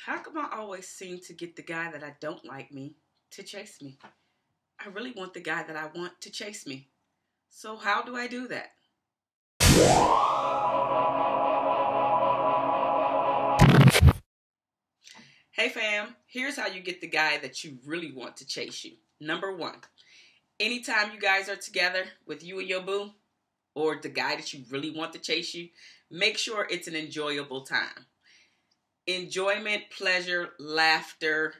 How come I always seem to get the guy that I don't like me to chase me? I really want the guy that I want to chase me. So how do I do that? Hey fam, here's how you get the guy that you really want to chase you. Number one, anytime you guys are together with you and your boo, or the guy that you really want to chase you, make sure it's an enjoyable time. Enjoyment, pleasure, laughter,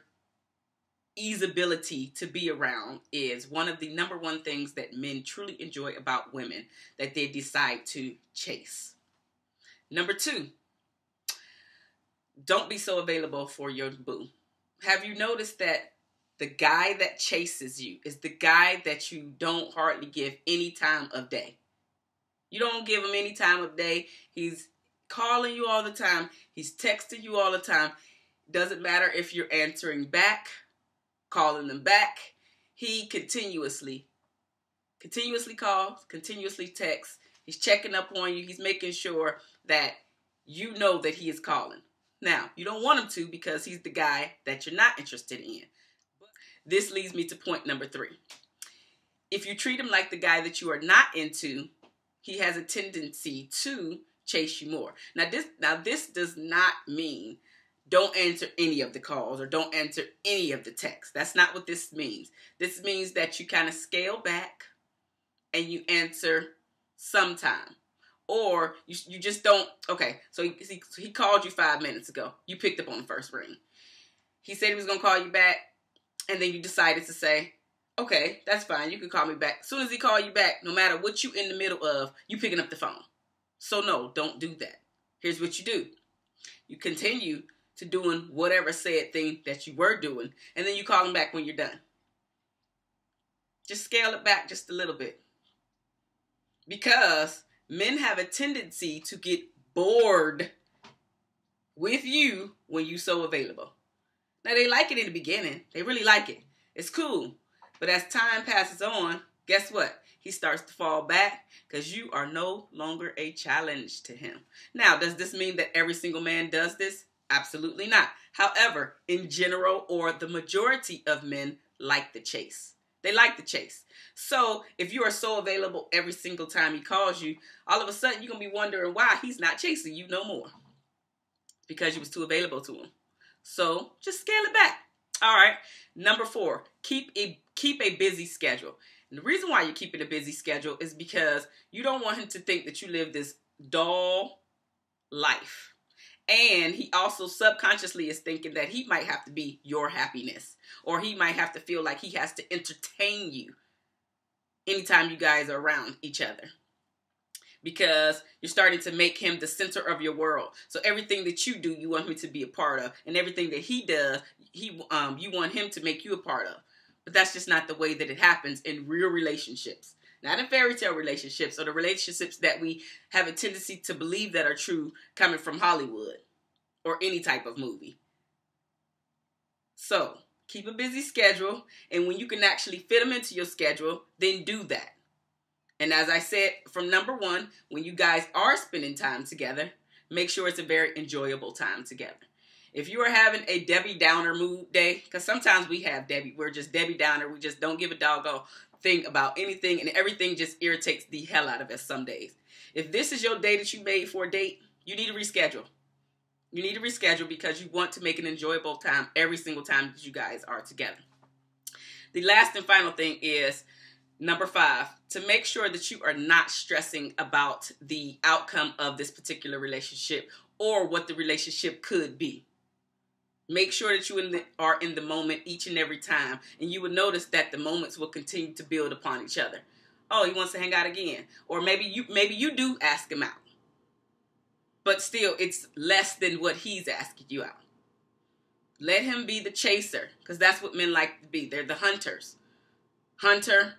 easeability to be around is one of the number one things that men truly enjoy about women that they decide to chase. Number two, don't be so available for your boo. Have you noticed that the guy that chases you is the guy that you don't hardly give any time of day? You don't give him any time of day. He's calling you all the time. He's texting you all the time. Doesn't matter if you're answering back, calling them back. He continuously calls, continuously texts. He's checking up on you. He's making sure that you know that he is calling. Now, you don't want him to because he's the guy that you're not interested in. This leads me to point number three. If you treat him like the guy that you are not into, he has a tendency to chase you more. Now this does not mean don't answer any of the calls or don't answer any of the texts. That's not what this means. This means that you kind of scale back and you answer sometime. Or you just don't. Okay, so he called you 5 minutes ago. You picked up on the first ring. He said he was going to call you back, and then you decided to say, okay, that's fine. You can call me back. As soon as he called you back, no matter what you in the middle of, you picking up the phone. So no, don't do that. Here's what you do. You continue to doing whatever said thing that you were doing, and then you call him back when you're done. Just scale it back just a little bit. Because men have a tendency to get bored with you when you're so available. Now, they like it in the beginning. They really like it. It's cool. But as time passes on, guess what? He starts to fall back because you are no longer a challenge to him. Now, does this mean that every single man does this? Absolutely not. However, in general, or the majority of men like the chase. They like the chase. So if you are so available every single time he calls you, all of a sudden you're going to be wondering why he's not chasing you no more. Because you was too available to him. So just scale it back. All right. Number four, keep a busy schedule. And the reason why you're keeping a busy schedule is because you don't want him to think that you live this dull life. And he also subconsciously is thinking that he might have to be your happiness. Or he might have to feel like he has to entertain you anytime you guys are around each other. Because you're starting to make him the center of your world. So everything that you do, you want him to be a part of. And everything that he does, you want him to make you a part of. But that's just not the way that it happens in real relationships. Not in fairy tale relationships or the relationships that we have a tendency to believe that are true coming from Hollywood or any type of movie. So keep a busy schedule, and when you can actually fit them into your schedule, then do that. And as I said, from number one, when you guys are spending time together, make sure it's a very enjoyable time together. If you are having a Debbie Downer mood day, because sometimes we're just Debbie Downer, we just don't give a doggone thing about anything, and everything just irritates the hell out of us some days. If this is your day that you made for a date, you need to reschedule. You need to reschedule because you want to make an enjoyable time every single time that you guys are together. The last and final thing is, number five, to make sure that you are not stressing about the outcome of this particular relationship or what the relationship could be. Make sure that you are in the moment each and every time, and you will notice that the moments will continue to build upon each other. Oh, he wants to hang out again. Or maybe you do ask him out. But still, it's less than what he's asking you out. Let him be the chaser, because that's what men like to be. They're the hunters. Hunter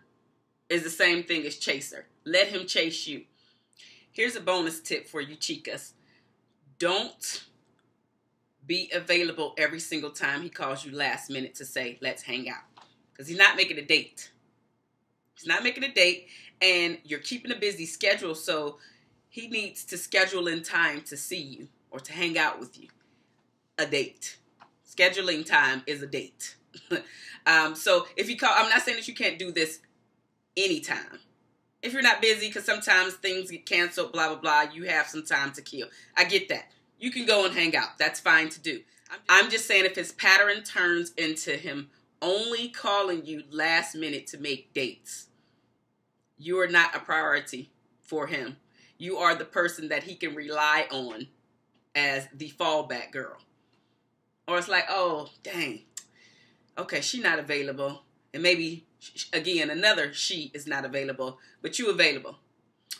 is the same thing as chaser. Let him chase you. Here's a bonus tip for you chicas. Don't be available every single time he calls you last minute to say, let's hang out. Because he's not making a date. He's not making a date, and you're keeping a busy schedule, so he needs to schedule in time to see you or to hang out with you. A date. scheduling time is a date. So if you call, I'm not saying that you can't do this anytime. If you're not busy, because sometimes things get canceled, blah, blah, blah, you have some time to kill. I get that. You can go and hang out. That's fine to do. I'm just saying if his pattern turns into him only calling you last minute to make dates, you are not a priority for him. You are the person that he can rely on as the fallback girl. Or it's like, oh, dang. Okay, she's not available. And maybe, again, another she is not available, but you available.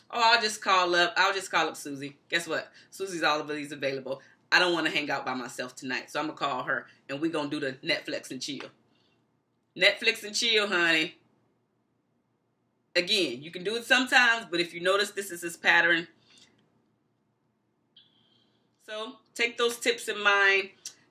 Oh, I'll just call up Susie. Guess what? Susie's always available. I don't want to hang out by myself tonight, so I'm going to call her, and we're going to do the Netflix and chill. Netflix and chill, honey. Again, you can do it sometimes, but if you notice this is his pattern. So take those tips in mind.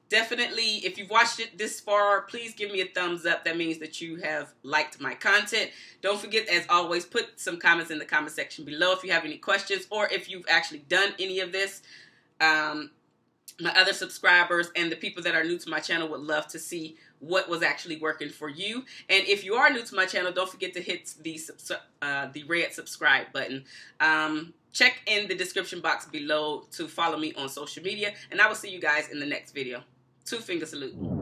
Definitely, if you've watched it this far, please give me a thumbs up. That means that you have liked my content. Don't forget, as always, put some comments in the comment section below if you have any questions or if you've actually done any of this. My other subscribers and the people that are new to my channel would love to see what was actually working for you. And if you are new to my channel, don't forget to hit the red subscribe button. Check in the description box below to follow me on social media. And I will see you guys in the next video. 2 finger salute.